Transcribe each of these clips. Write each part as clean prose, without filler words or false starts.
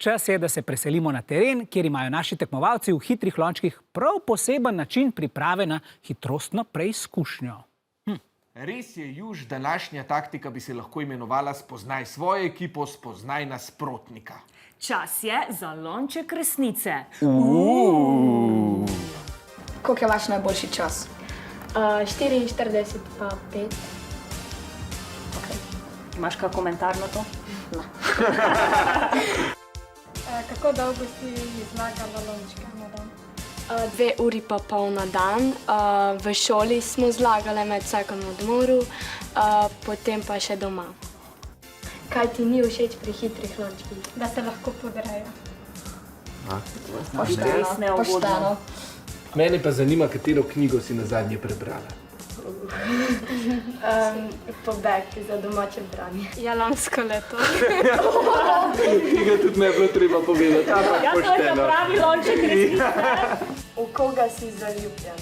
Čas je, da se preselimo na teren, kjer imajo naši tekmovalci v hitrih lončkih prav poseben način priprave na hitrostno preizkušnjo. Res je, Juž, današnja taktika bi se lahko imenovala spoznaj svojo ekipo, spoznaj nasprotnika. Čas je za lonček resnice. Koliko je vaš najboljši čas? 44 pa 5. Okay. Imaš kak komentar na to? No. Kako dolgo si zlagala lončke na dan? 2 uri pa pol na dan. V šoli smo zlagali med vsakim odmoru, potem pa še doma. Kaj ti ni všeč pri hitrih lončkih? Da se lahko podrejo. Pošteno. Mene pa zanima, katero knjigo si nazadnje prebrala. Pobeg za domače branje. Lansko leto. Tega tudi ne bilo treba povedati, ampak Ja, to je pošteno. pravi lonček resnice. V koga si zaljubljen?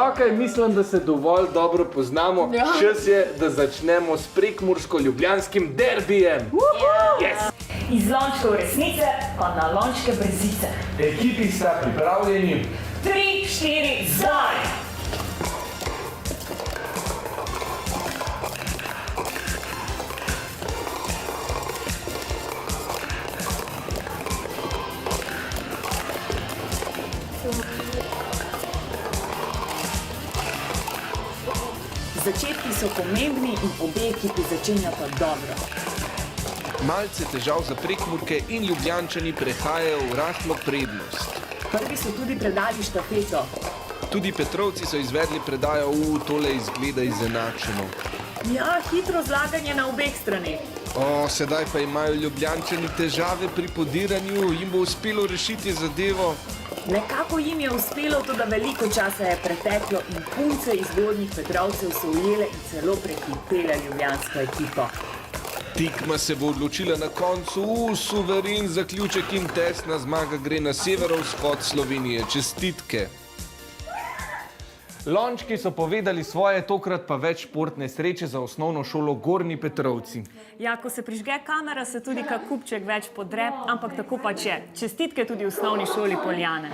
Ok, mislim, da se dovolj dobro poznamo. Čas je, da začnemo s prekmursko-ljubljanskim derbijem. Yes. Iz lončkov resnice pa na lončke brezice. Ekipi sta pripravljeni. 3, 4, zdaj! Začetki so pomembni in obe ekipi začenjata dobro. Malce težav za Prekmurke in Ljubljančani prehajajo v rahlo prednost. Prvi so tudi predali štafeto. Tudi Petrovci so izvedli predajo, tole izgleda izenačeno. Ja, hitro zlaganje na obeh straneh. Sedaj pa imajo Ljubljančani težave pri podiranju, jim bo uspelo rešiti zadevo. Nekako jim je uspelo, tudi veliko časa je preteklo in punce iz zgodnjih Petrovcev so ujele in celo prehitele ljubljansko ekipo. Tekma se bo odločila na koncu, suveren zaključek in tesna zmaga gre na severovzhod Slovenije. Čestitke! Lončki so povedali svoje, tokrat pa več športne sreče za osnovno šolo Gornji Petrovci. Ja, ko se prižge kamera, se tudi kak kupček več podre, ampak tako pač je. Čestitke tudi osnovni šoli Poljane.